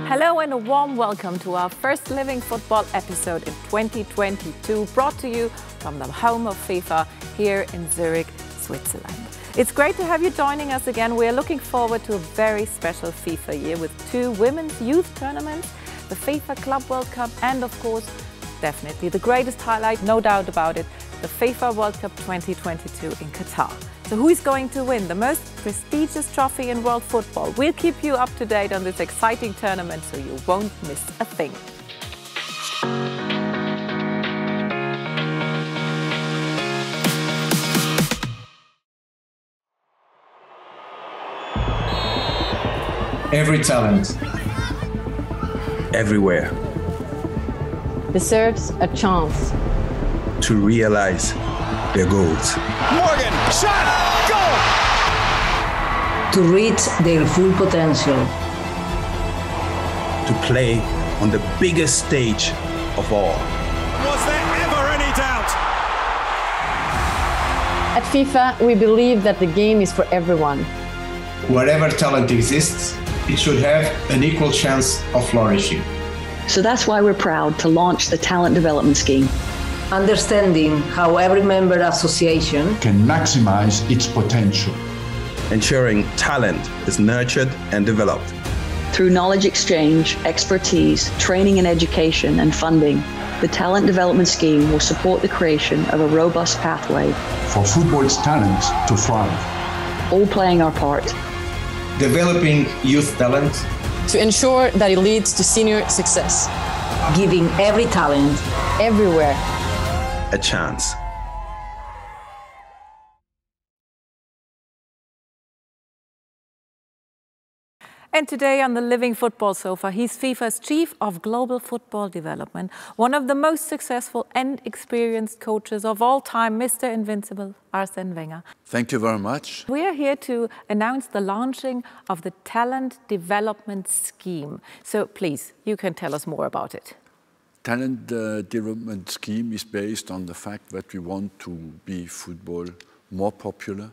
Hello and a warm welcome to our first Living Football episode in 2022, brought to you from the home of FIFA here in Zurich, Switzerland. It's great to have you joining us again. We are looking forward to a very special FIFA year with 2 women's youth tournaments, the FIFA Club World Cup, and of course, definitely the greatest highlight, no doubt about it, the FIFA World Cup 2022 in Qatar. So who is going to win the most prestigious trophy in world football? We'll keep you up to date on this exciting tournament so you won't miss a thing. Every talent, everywhere, deserves a chance to realize their goals. Morgan, shot, goal! To reach their full potential. To play on the biggest stage of all. Was there ever any doubt? At FIFA, we believe that the game is for everyone. Wherever talent exists, it should have an equal chance of flourishing. So that's why we're proud to launch the Talent Development Scheme. Understanding how every member association can maximize its potential. Ensuring talent is nurtured and developed. Through knowledge exchange, expertise, training and education, and funding, the Talent Development Scheme will support the creation of a robust pathway for football's talents to thrive. All playing our part. Developing youth talent. To ensure that it leads to senior success. Giving every talent, everywhere, a chance. And today on the Living Football Sofa, he's FIFA's Chief of Global Football Development, one of the most successful and experienced coaches of all time, Mr. Invincible, Arsène Wenger. Thank you very much. We are here to announce the launching of the Talent Development Scheme. So please, you can tell us more about it. Talent Development Scheme is based on the fact that we want to be football more popular,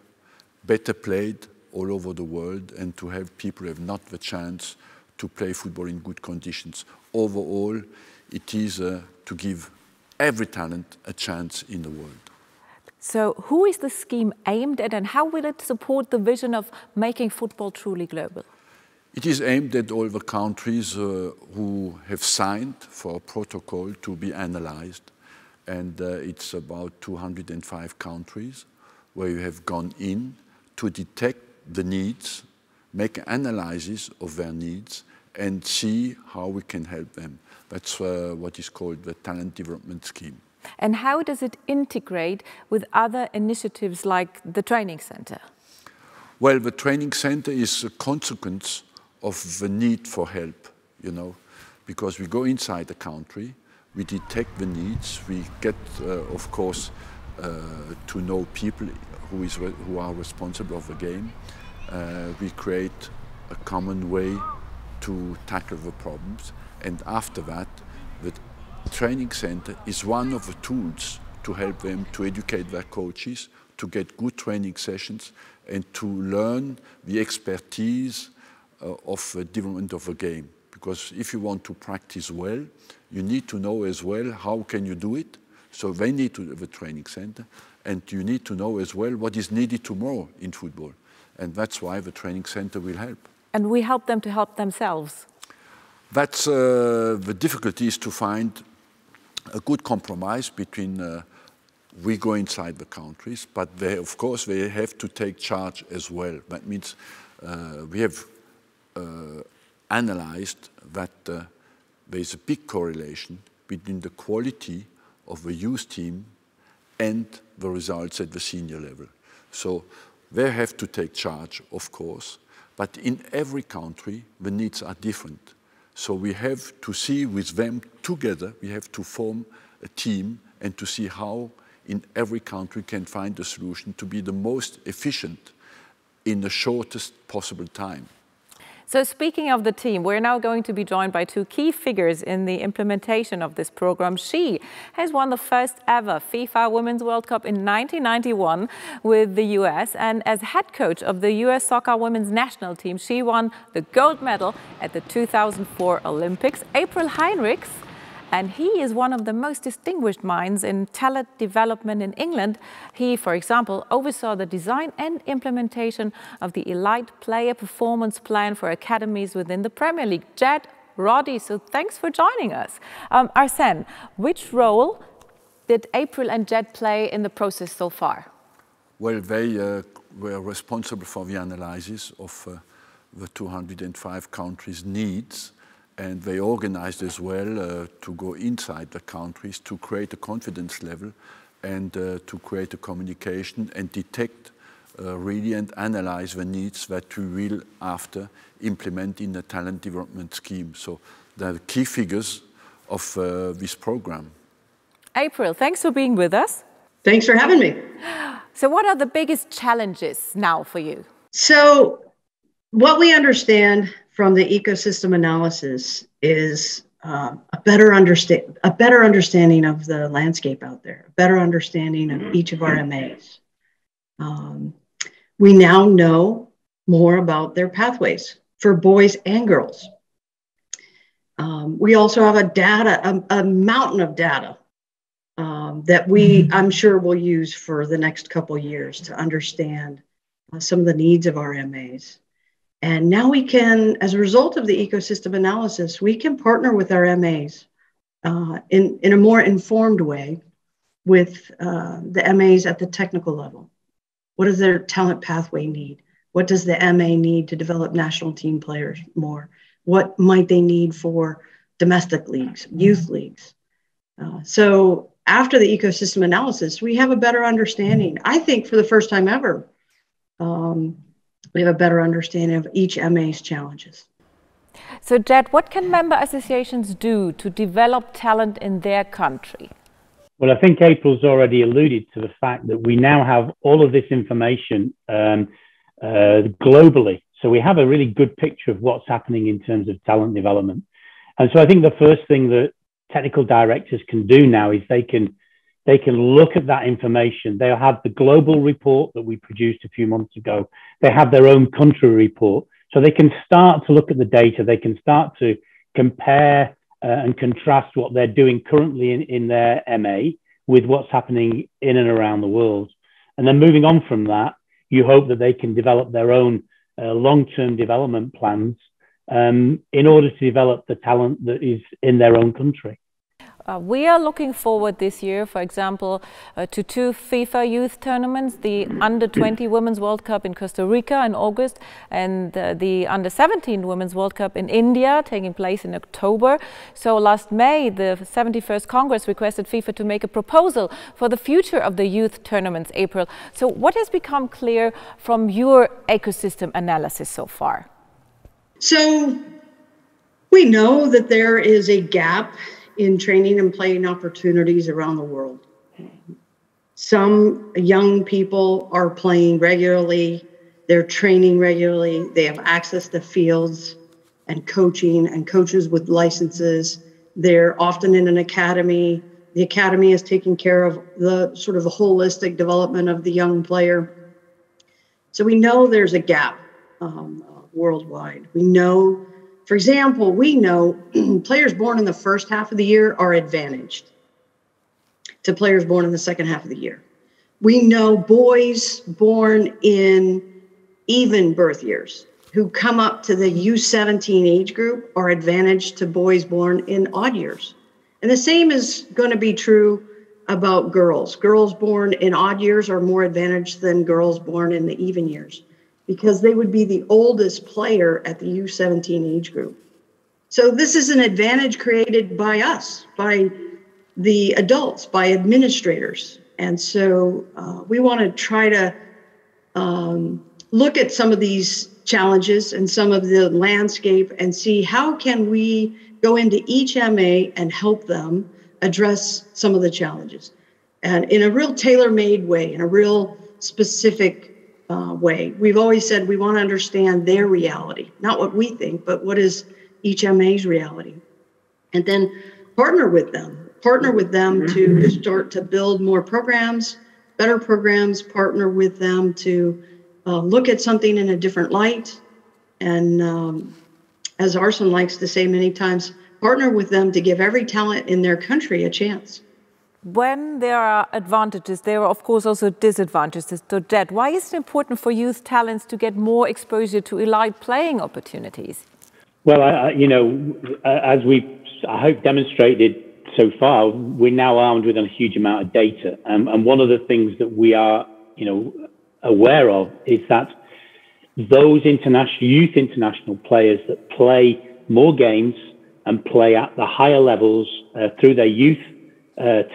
better played all over the world, and to have people who have not the chance to play football in good conditions. Overall, it is to give every talent a chance in the world. So who is the scheme aimed at, and how will it support the vision of making football truly global? It is aimed at all the countries who have signed for a protocol to be analyzed. And it's about 205 countries where you have gone in to detect the needs, make analysis of their needs, and see how we can help them. That's what is called the Talent Development Scheme. And how does it integrate with other initiatives like the training center? Well, the training center is a consequence of the need for help, you know, because we go inside the country, we detect the needs, we get, of course, to know people who are responsible of the game. We create a common way to tackle the problems, and after that, the training center is one of the tools to help them to educate their coaches, to get good training sessions, and to learn the expertise of the development of a game. Because if you want to practice well, you need to know as well how can you do it. So they need to have a training center, and you need to know as well what is needed tomorrow in football. And that's why the training center will help. And we help them to help themselves. That's the difficulty, is to find a good compromise between we go inside the countries, but they, of course, they have to take charge as well. That means we have analyzed that there is a big correlation between the quality of the youth team and the results at the senior level. So they have to take charge, of course, but in every country the needs are different. So we have to see with them together, we have to form a team and to see how in every country can find a solution to be the most efficient in the shortest possible time. So speaking of the team, we're now going to be joined by two key figures in the implementation of this program. She has won the first ever FIFA Women's World Cup in 1991 with the US, and as head coach of the US soccer women's national team, she won the gold medal at the 2004 Olympics. April Heinrichs, and he is one of the most distinguished minds in talent development in England. He, for example, oversaw the design and implementation of the Elite Player Performance Plan for academies within the Premier League. Jed, Roddy, so thanks for joining us. Arsène, which role did April and Jed play in the process so far? Well, they were responsible for the analysis of the 205 countries' needs. And they organized as well to go inside the countries to create a confidence level and to create a communication and detect really and analyze the needs that we will after implement in the talent development scheme. So they're the key figures of this program. April, thanks for being with us. Thanks for having me. So what are the biggest challenges now for you? So what we understand from the ecosystem analysis is a better understanding of the landscape out there, a better understanding of each of our MAs. We now know more about their pathways for boys and girls. We also have a mountain of data that I'm sure will use for the next couple of years to understand some of the needs of our MAs. And now we can, as a result of the ecosystem analysis, we can partner with our MAs in a more informed way with the MAs at the technical level. What does their talent pathway need? What does the MA need to develop national team players more? What might they need for domestic leagues, youth leagues? So after the ecosystem analysis, we have a better understanding. I think for the first time ever, we have a better understanding of each MA's challenges. So Jed, what can member associations do to develop talent in their country? Well, I think April's already alluded to the fact that we now have all of this information globally. So we have a really good picture of what's happening in terms of talent development. And so I think the first thing that technical directors can do now is they can look at that information. They'll have the global report that we produced a few months ago. They have their own country report. So they can start to look at the data. They can start to compare and contrast what they're doing currently in their MA with what's happening in and around the world. And then moving on from that, you hope that they can develop their own long-term development plans in order to develop the talent that is in their own country. We are looking forward this year, for example, to two FIFA youth tournaments, the Under-20 Women's World Cup in Costa Rica in August and the Under-17 Women's World Cup in India taking place in October. So last May, the 71st Congress requested FIFA to make a proposal for the future of the youth tournaments, April. So what has become clear from your ecosystem analysis so far? So we know that there is a gap in training and playing opportunities around the world. Some young people are playing regularly, they're training regularly, they have access to fields and coaching and coaches with licenses. They're often in an academy. The academy is taking care of the sort of the holistic development of the young player. So we know there's a gap worldwide. We know, for example, we know players born in the first half of the year are advantaged to players born in the second half of the year. We know boys born in even birth years who come up to the U17 age group are advantaged to boys born in odd years. And the same is going to be true about girls. Girls born in odd years are more advantaged than girls born in the even years, because they would be the oldest player at the U17 age group. So this is an advantage created by us, by the adults, by administrators. And so we want to try to look at some of these challenges and some of the landscape and see how can we go into each MA and help them address some of the challenges. And in a real tailor-made way, in a real specific way. We've always said we want to understand their reality, not what we think, but what is each MA's reality. And then partner with them to start to build more programs, better programs, partner with them to look at something in a different light. And as Arsène likes to say many times, partner with them to give every talent in their country a chance. When there are advantages, there are of course also disadvantages to that. Why is it important for youth talents to get more exposure to elite playing opportunities? Well, you know, as I hope demonstrated so far, we're now armed with a huge amount of data. And one of the things that we are, you know, aware of is that those youth international players that play more games and play at the higher levels through their youth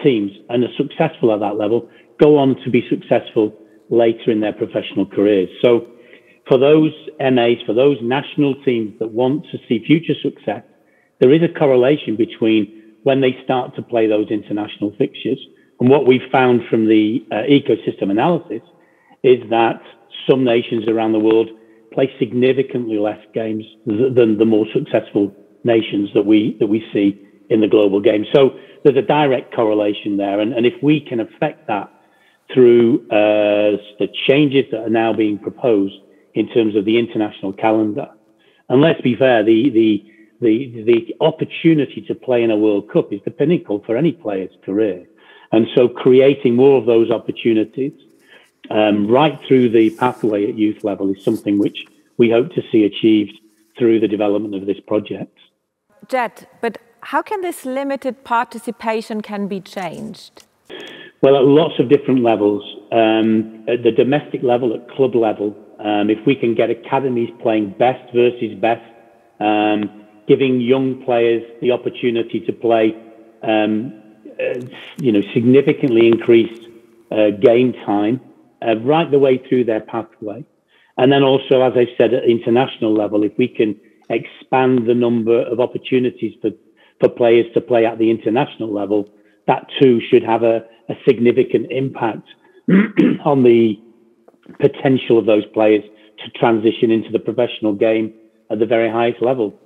teams and are successful at that level go on to be successful later in their professional careers. So for those MAs, for those national teams that want to see future success, there is a correlation between when they start to play those international fixtures. And what we've found from the ecosystem analysis is that some nations around the world play significantly less games than the more successful nations that we see in the global game. So there's a direct correlation there. And if we can affect that through the changes that are now being proposed in terms of the international calendar, and let's be fair, the opportunity to play in a World Cup is the pinnacle for any player's career. And so creating more of those opportunities right through the pathway at youth level is something which we hope to see achieved through the development of this project. Jet, but how can this limited participation can be changed? Well, at lots of different levels. At the domestic level, at club level, if we can get academies playing best versus best, giving young players the opportunity to play, significantly increased game time right the way through their pathway. And then also, as I said, at international level, if we can expand the number of opportunities for players to play at the international level, that too should have a significant impact on the potential of those players to transition into the professional game at the very highest level.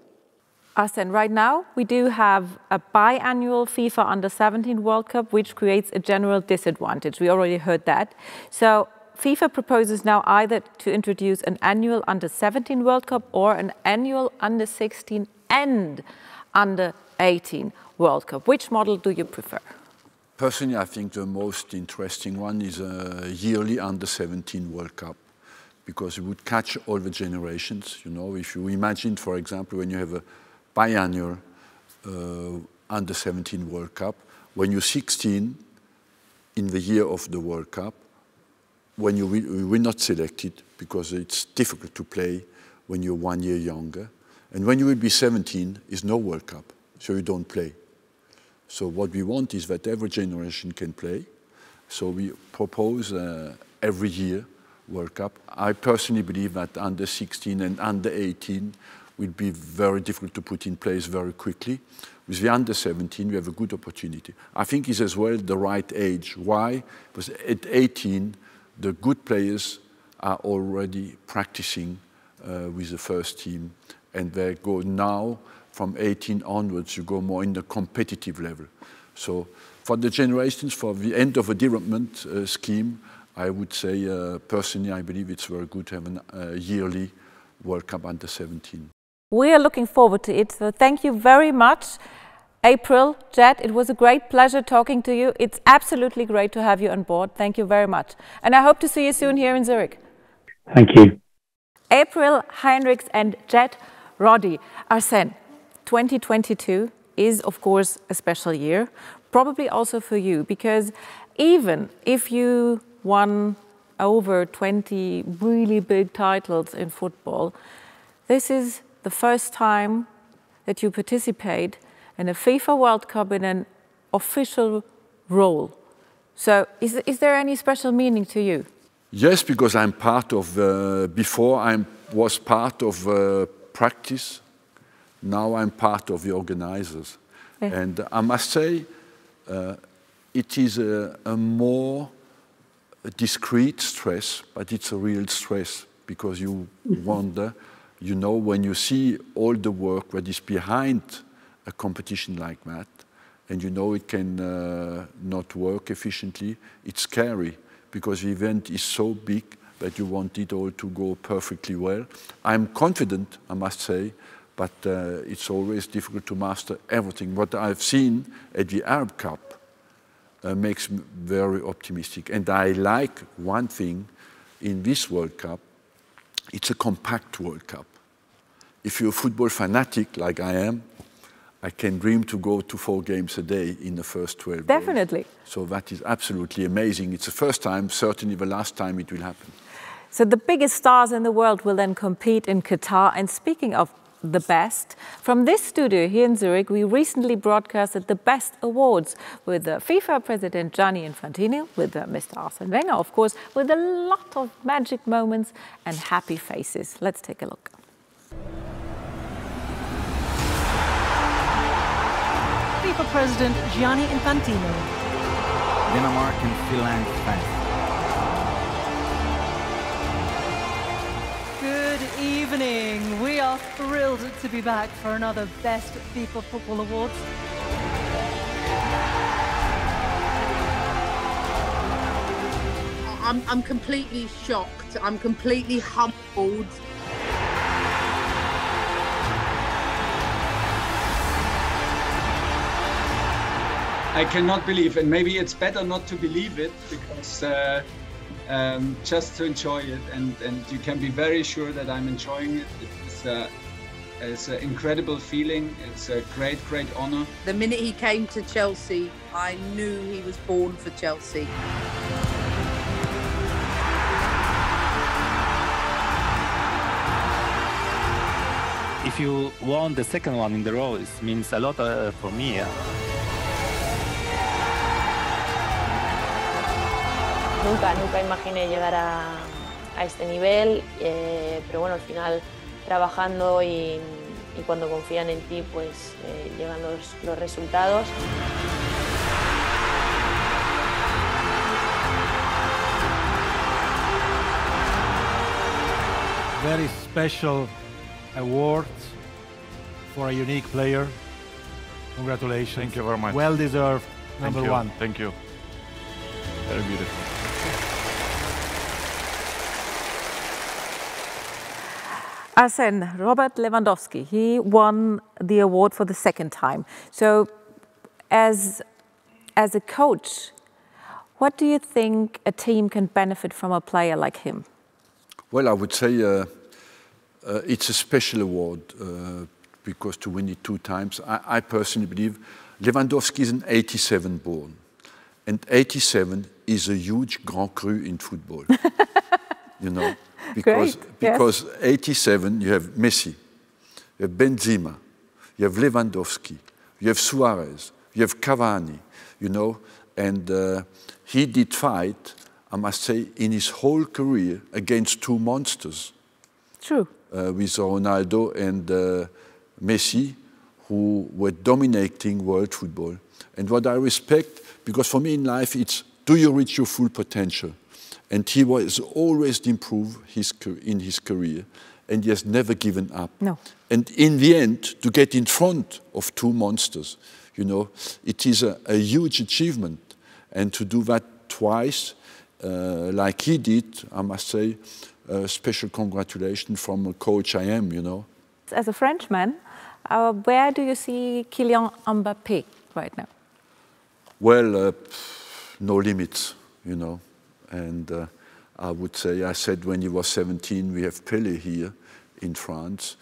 Arsène, right now we do have a biannual FIFA Under-17 World Cup, which creates a general disadvantage. We already heard that. So FIFA proposes now either to introduce an annual Under-17 World Cup or an annual Under-16 and Under-18 World Cup. Which model do you prefer? Personally, I think the most interesting one is a yearly Under-17 World Cup, because it would catch all the generations. You know, if you imagine, for example, when you have a biannual Under-17 World Cup, when you're 16 in the year of the World Cup, when you will not selected because it's difficult to play when you're 1 year younger. And when you will be 17, is no World Cup, so you don't play. So what we want is that every generation can play. So we propose every year World Cup. I personally believe that Under-16 and Under-18 will be very difficult to put in place very quickly. With the Under-17, we have a good opportunity. I think it's as well the right age. Why? Because at 18, the good players are already practicing with the first team, and they go now from 18 onwards, you go more in the competitive level. So for the generations, for the end of a development scheme, I would say personally, I believe it's very good to have a yearly World Cup Under-17. We are looking forward to it, so thank you very much. April, Jet, it was a great pleasure talking to you. It's absolutely great to have you on board. Thank you very much. And I hope to see you soon here in Zurich. Thank you. April, Heinrichs and Jet Roddy. Arsène, 2022 is, of course, a special year, probably also for you, because even if you won over 20 really big titles in football, this is the first time that you participate in a FIFA World Cup in an official role. So is there any special meaning to you? Yes, because I'm part of, before I was part of practice, now I'm part of the organizers. Yeah. And I must say, it is a more a discrete stress, but it's a real stress because you wonder, you know, when you see all the work that is behind a competition like that, and you know it can not work efficiently, it's scary because the event is so big that you want it all to go perfectly well. I'm confident, I must say, but it's always difficult to master everything. What I've seen at the Arab Cup makes me very optimistic. And I like one thing in this World Cup, it's a compact World Cup. If you're a football fanatic like I am, I can dream to go to 4 games a day in the first 12 Definitely. days. So that is absolutely amazing. It's the first time, certainly the last time it will happen. So the biggest stars in the world will then compete in Qatar. And speaking of the best, from this studio here in Zurich, we recently broadcasted the best awards with FIFA President Gianni Infantino, with Mr. Arsène Wenger, of course, with a lot of magic moments and happy faces. Let's take a look. FIFA President Gianni Infantino. Denmark and Finland fans. Good evening. We are thrilled to be back for another Best FIFA Football Awards. I'm completely shocked. I'm completely humbled. I cannot believe, and maybe it's better not to believe it, because just to enjoy it, and you can be very sure that I'm enjoying it. It's an incredible feeling. It's a great honor. The minute he came to Chelsea, I knew he was born for Chelsea. If you won the second one in the row, it means a lot for me. Nunca imaginé llegar a este nivel, pero bueno, al final trabajando y cuando confían en ti, pues llegan los resultados. Very special award for a unique player. Congratulations. Thank you very much. Well deserved, number one. Thank you. Very beautiful. Arsène, Robert Lewandowski, he won the award for the second time. So as a coach, what do you think a team can benefit from a player like him? Well, I would say it's a special award because to win it 2 times, I personally believe Lewandowski is an 87 born. And 87 is a huge Grand Cru in football, you know. Because 87, you have Messi, you have Benzema, you have Lewandowski, you have Suarez, you have Cavani, you know, and he did fight, I must say, in his whole career against 2 monsters. True. With Ronaldo and Messi, who were dominating world football. And what I respect, because for me in life, it's do you reach your full potential? And he was always improved in his career, and he has never given up. No. And in the end, to get in front of 2 monsters, you know, it is a huge achievement. And to do that twice, like he did, I must say, special congratulations from a coach I am, you know. As a Frenchman, where do you see Kylian Mbappé right now? Well, no limits, you know. And I would say, I said when he was 17, we have Pelé here in France.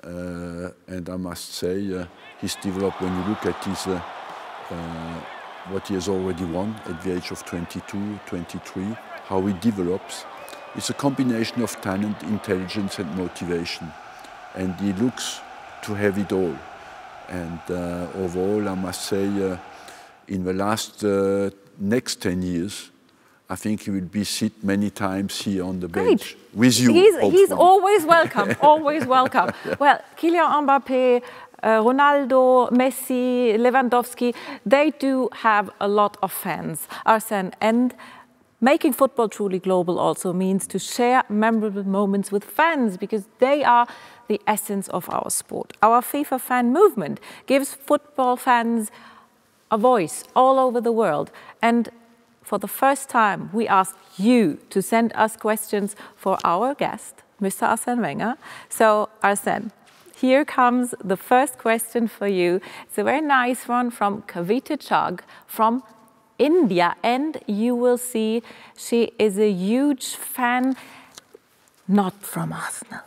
And I must say, he's developed, when you look at his, what he has already won at the age of 22, 23, how he develops. It's a combination of talent, intelligence and motivation. And he looks to have it all. And overall, I must say, in the last next 10 years, I think he will be sit many times here on the bench with you. He's always welcome, always welcome. Yeah. Well, Kylian Mbappé, Ronaldo, Messi, Lewandowski, they do have a lot of fans, Arsène. And Making football truly global also means to share memorable moments with fans, because they are the essence of our sport. Our FIFA fan movement gives football fans a voice all over the world. And for the first time, we ask you to send us questions for our guest, Mr. Arsène Wenger. So, Arsène, here comes the first question for you. It's a very nice one from Kavita Chugg from India, and you will see she is a huge fan, not from Arsenal.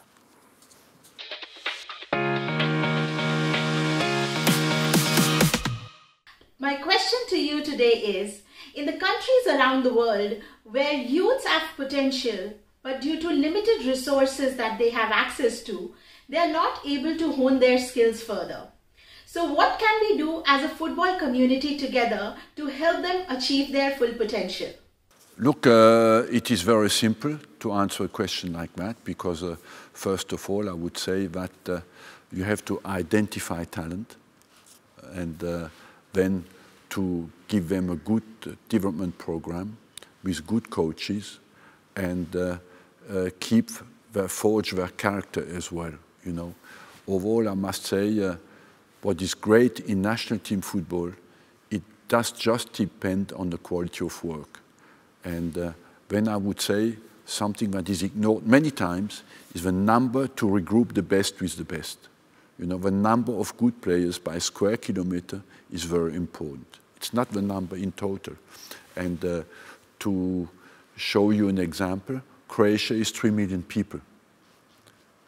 My question to you today is, in the countries around the world where youths have potential, but due to limited resources that they have access to, they are not able to hone their skills further. So what can we do as a football community together to help them achieve their full potential? Look, it is very simple to answer a question like that, because first of all, I would say that you have to identify talent and then to give them a good development program with good coaches and forge their character as well, you know. Overall, I must say, what is great in national team football, it does just depend on the quality of work. And then I would say something that is ignored many times is the number to regroup the best with the best. You know, the number of good players by square kilometer is very important. It's not the number in total. And to show you an example, Croatia is 3 million people.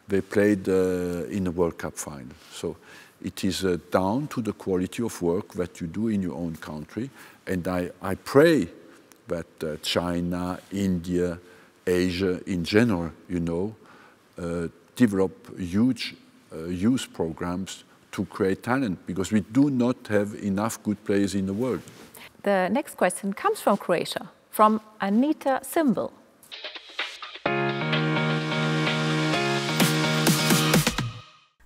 They played in the World Cup final. So it is down to the quality of work that you do in your own country. And I pray that China, India, Asia in general, you know, develop huge youth programs to create talent, because we do not have enough good players in the world. The next question comes from Croatia, from Anita Simbel.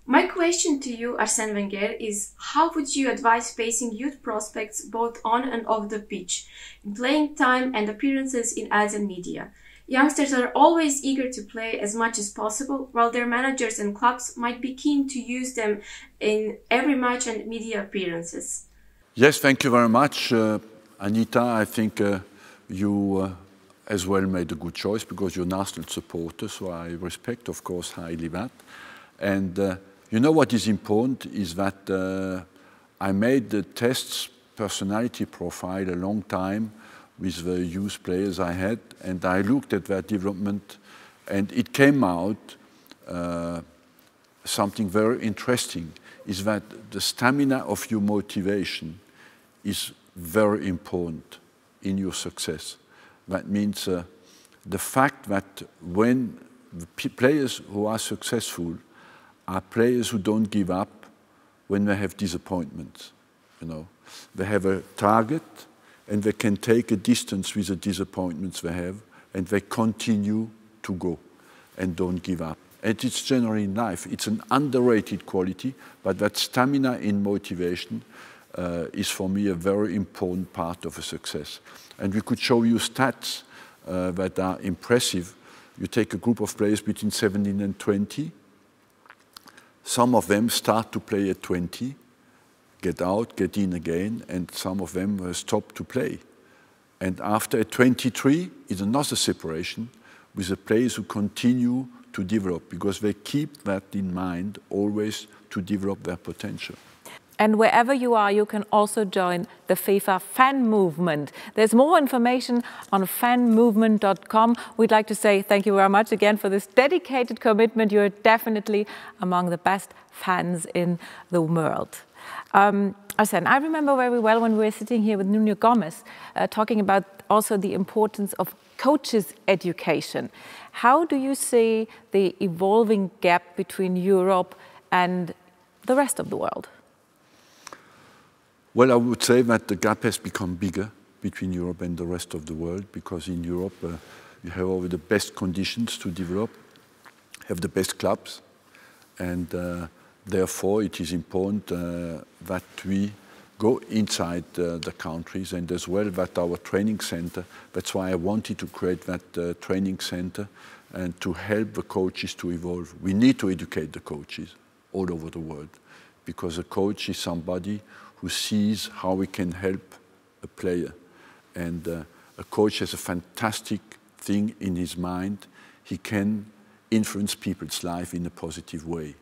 My question to you, Arsène Wenger, is how would you advise facing youth prospects both on and off the pitch, in playing time and appearances in ads and media? Youngsters are always eager to play as much as possible, while their managers and clubs might be keen to use them in every match and media appearances. Yes, thank you very much, Anita. I think you as well made a good choice, because you're an Arsenal supporter, so I respect, of course, highly that. And you know what is important is that I made the tests personality profile a long time with the youth players I had, and I looked at their development, and it came out something very interesting, is that the stamina of your motivation is very important in your success. That means the fact that when the players who are successful are players who don't give up when they have disappointments, you know. They have a target, and they can take a distance with the disappointments they have, and they continue to go and don't give up. And it's generally in life. It's an underrated quality, but that stamina in motivation is for me a very important part of a success. And we could show you stats that are impressive. You take a group of players between 17 and 20. Some of them start to play at 20, get out, get in again, and some of them stop to play. And after at 23 is another separation with the players who continue to develop, because they keep that in mind always to develop their potential. And wherever you are, you can also join the FIFA fan movement. There's more information on fanmovement.com. We'd like to say thank you very much again for this dedicated commitment. You're definitely among the best fans in the world. Arsène, I remember very well when we were sitting here with Nuno Gomes talking about also the importance of coaches' education. How do you see the evolving gap between Europe and the rest of the world? Well, I would say that the gap has become bigger between Europe and the rest of the world, because in Europe you have all the best conditions to develop, have the best clubs, and therefore it is important that we go inside the countries, and as well that our training center, that's why I wanted to create that training center and to help the coaches to evolve. We need to educate the coaches all over the world, because a coach is somebody who sees how we can help a player. And a coach has a fantastic thing in his mind. He can influence people's life in a positive way.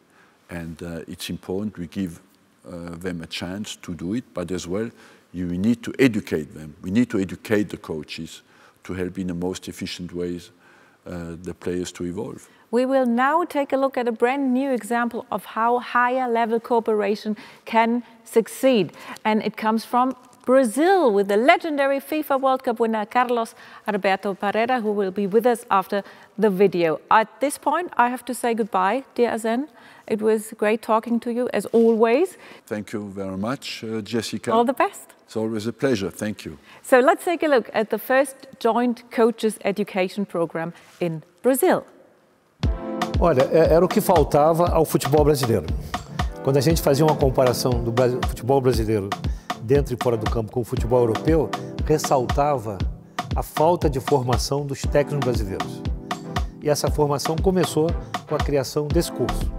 And it's important we give them a chance to do it, but as well, we need to educate them. We need to educate the coaches to help in the most efficient ways the players to evolve. We will now take a look at a brand new example of how higher level cooperation can succeed. And it comes from Brazil with the legendary FIFA World Cup winner Carlos Alberto Parreira, who will be with us after the video. At this point, I have to say goodbye, dear Arsène. It was great talking to you, as always. Thank you very much, Jessica. All the best. It's always a pleasure. Thank you. So let's take a look at the first joint coaches education program in Brazil. Olha, era o que faltava ao futebol brasileiro. Quando a gente fazia uma comparação do futebol brasileiro dentro e fora do campo com o futebol europeu, ressaltava a falta de formação dos técnicos brasileiros. E essa formação começou com a criação desse curso.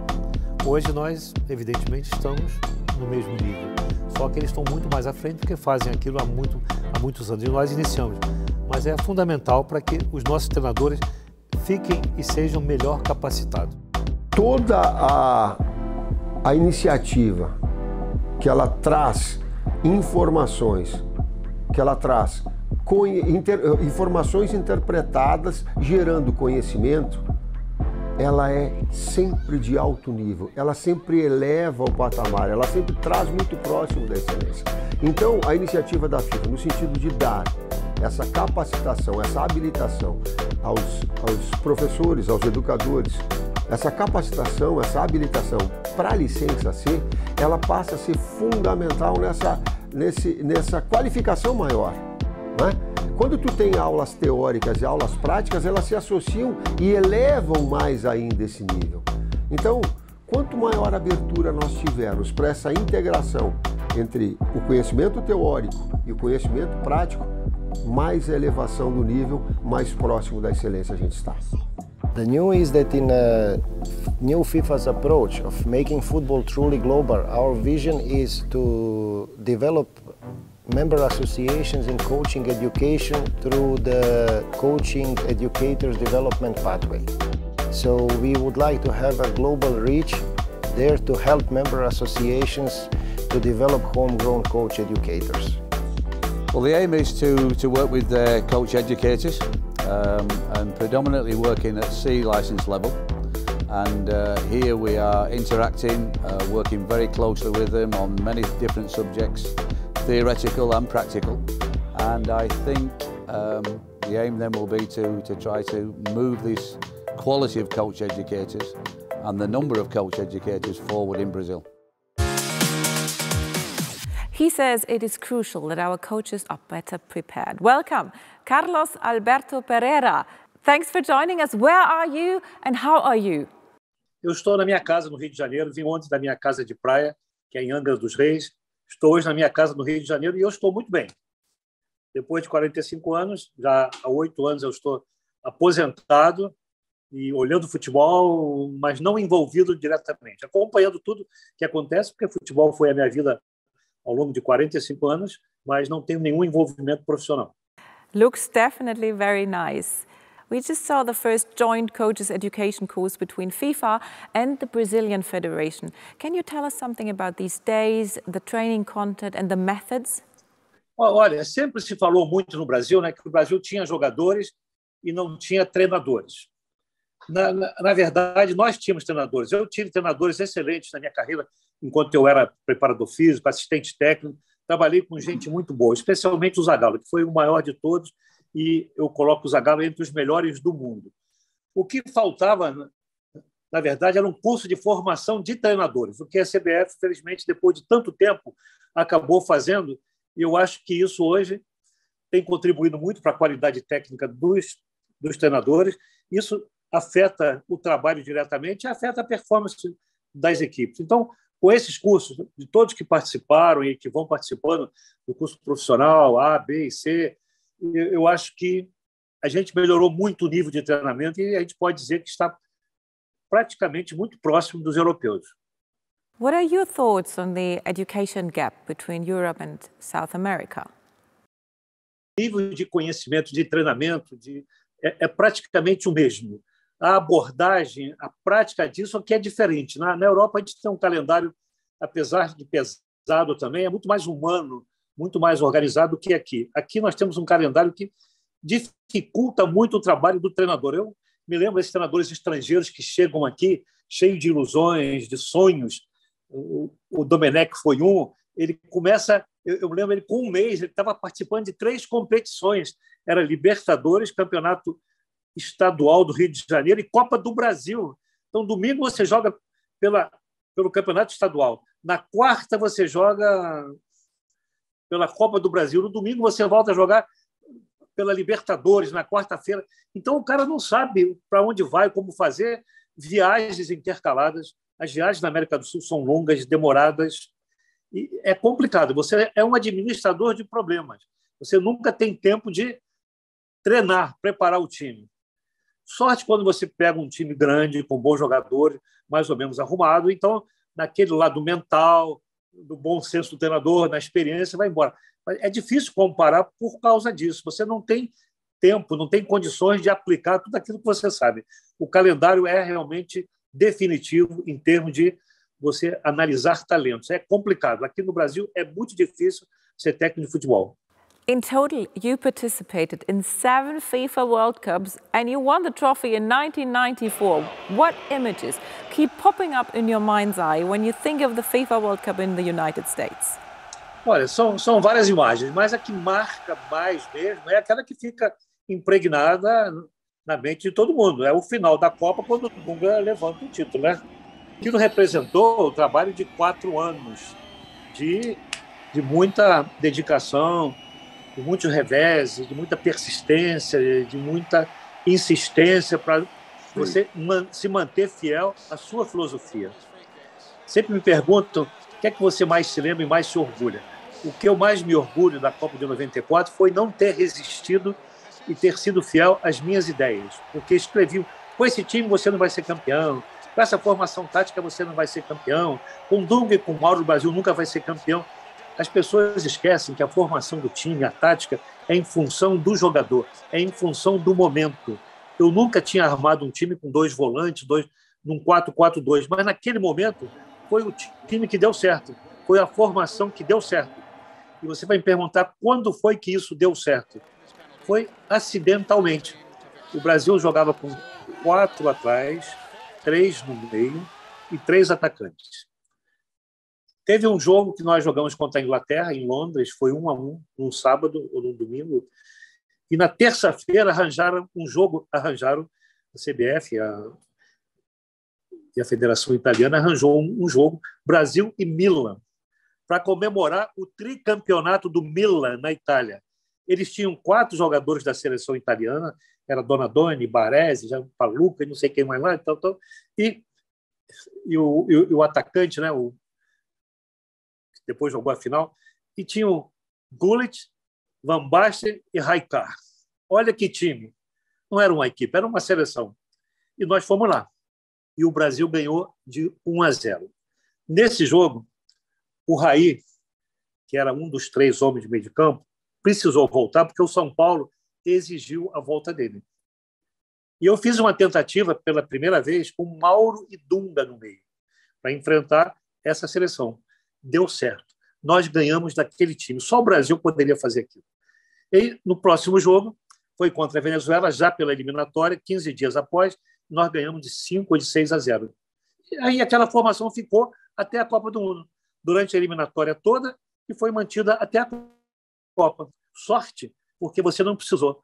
Hoje nós, evidentemente, estamos no mesmo nível, só que eles estão muito mais à frente porque fazem aquilo há muitos anos e nós iniciamos. Mas é fundamental para que os nossos treinadores fiquem e sejam melhor capacitados. Toda a iniciativa que ela traz informações, que ela traz informações interpretadas, gerando conhecimento, ela é sempre de alto nível, ela sempre eleva o patamar, ela sempre traz muito próximo da excelência. Então, a iniciativa da FIFA, no sentido de dar essa capacitação, essa habilitação aos professores, aos educadores, essa capacitação, essa habilitação para a licença C, ela passa a ser fundamental nessa qualificação maior, né? Quando tu tem aulas teóricas e aulas práticas, elas se associam e elevam mais ainda esse nível. Então, quanto maior abertura nós tivermos para essa integração entre o conhecimento teórico e o conhecimento prático, mais a elevação do nível, mais próximo da excelência a gente está. The new is that in a new FIFA's approach of making football truly global, our vision is to develop member associations in coaching education through the coaching educators development pathway. So we would like to have a global reach there to help member associations to develop homegrown coach educators. Well, the aim is to work with coach educators and predominantly working at C license level. And here we are interacting, working very closely with them on many different subjects, theoretical and practical. And I think the aim then will be to try to move this quality of coach educators and the number of coach educators forward in Brazil. He says it is crucial that our coaches are better prepared. Welcome, Carlos Alberto Parreira. Thanks for joining us. Where are you and how are you? Eu estou na minha casa no Rio de Janeiro. Vim ontem da minha casa de praia, que é em Angra dos Reis. Estou hoje na minha casa no Rio de Janeiro e eu estou muito bem. Depois de 45 anos, já há 8 anos eu estou aposentado e olhando futebol, mas não envolvido diretamente, acompanhando tudo que acontece, porque futebol foi a minha vida ao longo de 45 anos, mas não tenho nenhum envolvimento profissional. Looks definitely very nice. We just saw the first joint coaches education course between FIFA and the Brazilian Federation. Can you tell us something about these days, the training content and the methods? Olha, sempre se falou muito no Brasil, né, que o Brasil tinha jogadores e não tinha treinadores. Na verdade, nós tínhamos treinadores. Eu tive treinadores excelentes na minha carreira, enquanto eu era preparador físico, assistente técnico. Trabalhei com gente muito boa, especialmente o Zagallo, que foi o maior de todos, e eu coloco o Zagallo entre os melhores do mundo. O que faltava, na verdade, era um curso de formação de treinadores, o que a CBF, felizmente, depois de tanto tempo, acabou fazendo, e eu acho que isso hoje tem contribuído muito para a qualidade técnica dos treinadores. Isso afeta o trabalho diretamente e afeta a performance das equipes. Então, com esses cursos, de todos que participaram e que vão participando do curso profissional A, B e C, eu acho que a gente melhorou muito o nível de treinamento e a gente pode dizer que está praticamente muito próximo dos europeus. What are your thoughts on the education gap between Europe and South America? O nível de conhecimento, de treinamento, é praticamente o mesmo. A abordagem, a prática disso aqui é diferente. Na Europa, a gente tem um calendário, apesar de pesado também, é muito mais humano, muito mais organizado do que aqui. Aqui nós temos um calendário que dificulta muito o trabalho do treinador. Eu me lembro desses treinadores estrangeiros que chegam aqui cheios de ilusões, de sonhos. O Domenech foi um. Ele começa, eu lembro, ele com um mês, ele estava participando de 3 competições. Era Libertadores, Campeonato Estadual do Rio de Janeiro e Copa do Brasil. Então, domingo você joga pelo Campeonato Estadual. Na quarta você joga pela Copa do Brasil. No domingo você volta a jogar pela Libertadores, na quarta-feira. Então, o cara não sabe para onde vai, como fazer viagens intercaladas. As viagens na América do Sul são longas, demoradas, e é complicado. Você é um administrador de problemas. Você nunca tem tempo de treinar, preparar o time. Sorte quando você pega um time grande, com bons jogadores, mais ou menos arrumado. Então, naquele lado mental, do bom senso do treinador, na experiência, vai embora. É difícil comparar por causa disso. Você não tem tempo, não tem condições de aplicar tudo aquilo que você sabe. O calendário é realmente definitivo em termos de você analisar talentos. É complicado. Aqui no Brasil é muito difícil ser técnico de futebol. In total, you participated in 7 FIFA World Cups and you won the trophy in 1994. What images keep popping up in your mind's eye when you think of the FIFA World Cup in the United States? Olha, são várias imagens, mas a que marca mais mesmo é aquela que fica impregnada na mente de todo mundo. É o final da Copa, quando o Dunga levanta o título, né? Aquilo representou o trabalho de 4 anos de muita dedicação, de muitos reveses, de muita persistência, de muita insistência para você se manter fiel à sua filosofia. Sempre me perguntam o que é que você mais se lembra e mais se orgulha. O que eu mais me orgulho da Copa de 94 foi não ter resistido e ter sido fiel às minhas ideias. Porque escrevi, com esse time você não vai ser campeão, com essa formação tática você não vai ser campeão, com Dunga e com Mauro o Brasil nunca vai ser campeão. As pessoas esquecem que a formação do time, a tática, é em função do jogador, é em função do momento. Eu nunca tinha armado um time com 2 volantes, num 4-4-2, mas naquele momento foi o time que deu certo, foi a formação que deu certo. E você vai me perguntar quando foi que isso deu certo. Foi acidentalmente. O Brasil jogava com 4 atrás, 3 no meio e 3 atacantes. Teve um jogo que nós jogamos contra a Inglaterra, em Londres, foi 1-1, num sábado ou num domingo, e na terça-feira arranjaram a CBF e a Federação Italiana arranjou um jogo, Brasil e Milan, para comemorar o tricampeonato do Milan na Itália. Eles tinham 4 jogadores da seleção italiana, era Donadoni, Baresi, Paluca, e não sei quem mais lá, e o atacante, né, depois jogou a final, e tinham Gullit, Van Basten e Rijkaard. Olha que time! Não era uma equipe, era uma seleção. E nós fomos lá. E o Brasil ganhou de 1-0. Nesse jogo, o Raí, que era um dos 3 homens de meio de campo, precisou voltar porque o São Paulo exigiu a volta dele. E eu fiz uma tentativa pela primeira vez com Mauro e Dunga no meio, para enfrentar essa seleção. Deu certo. Nós ganhamos daquele time. Só o Brasil poderia fazer aquilo. E no próximo jogo, foi contra a Venezuela, já pela eliminatória, 15 dias após, nós ganhamos de 5 ou de 6-0. E aí aquela formação ficou até a Copa do Mundo, durante a eliminatória toda, e foi mantida até a Copa. Sorte, porque você não precisou,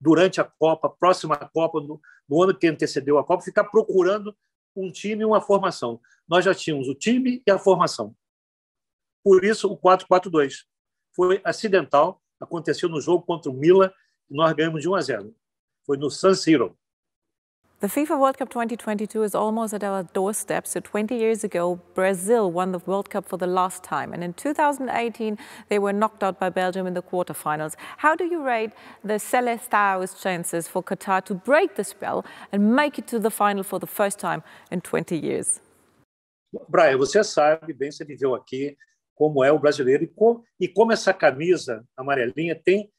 durante a Copa, próxima Copa, no ano que antecedeu a Copa, ficar procurando um time e uma formação. Nós já tínhamos o time e a formação. Por isso, o 4-4-2 foi acidental, aconteceu no jogo contra o Milan, e nós ganhamos de 1-0. Foi no San Siro. The FIFA World Cup 2022 is almost at our doorstep. So 20 years ago, Brazil won the World Cup for the last time. And in 2018, they were knocked out by Belgium in the quarterfinals. How do you rate the Seleção's chances for Qatar to break the spell and make it to the final for the first time in 20 years? Brian, você sabe bem, você viveu aqui, como é o brasileiro e como essa camisa amarelinha tem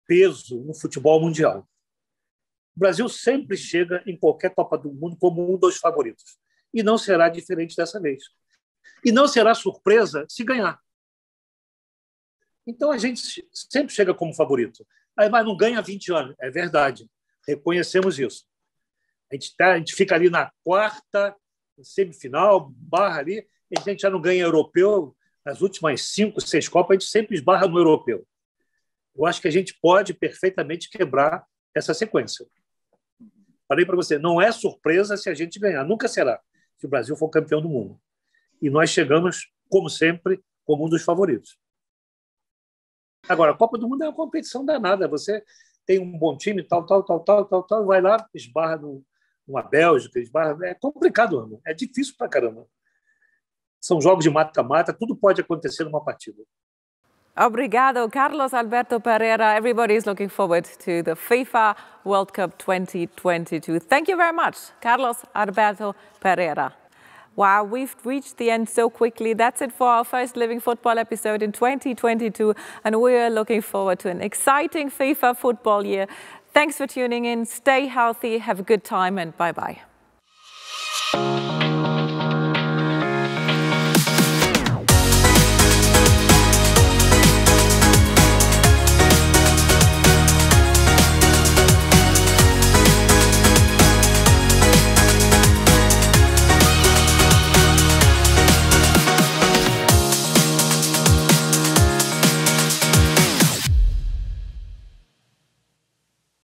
peso no futebol mundial. O Brasil sempre chega em qualquer Copa do Mundo como um dos favoritos. E não será diferente dessa vez. E não será surpresa se ganhar. Então a gente sempre chega como favorito. Aí, mas não ganha há 20 anos. É verdade. Reconhecemos isso. A gente fica ali na quarta, semifinal, barra ali, e a gente já não ganha europeu. Nas últimas 5, 6 Copas, a gente sempre esbarra no europeu. Eu acho que a gente pode perfeitamente quebrar essa sequência. Falei para você, não é surpresa se a gente ganhar, nunca será, se o Brasil for campeão do mundo. E nós chegamos, como sempre, como um dos favoritos. Agora, a Copa do Mundo é uma competição danada. Você tem um bom time, tal, vai lá, esbarra numa Bélgica, esbarra... É complicado, irmão. É difícil pra caramba. São jogos de mata-mata, tudo pode acontecer numa partida. Obrigado, Carlos Alberto Parreira. Everybody is looking forward to the FIFA World Cup 2022. Thank you very much, Carlos Alberto Parreira. Wow, we've reached the end so quickly. That's it for our first Living Football episode in 2022. And we are looking forward to an exciting FIFA football year. Thanks for tuning in. Stay healthy, have a good time, and bye-bye.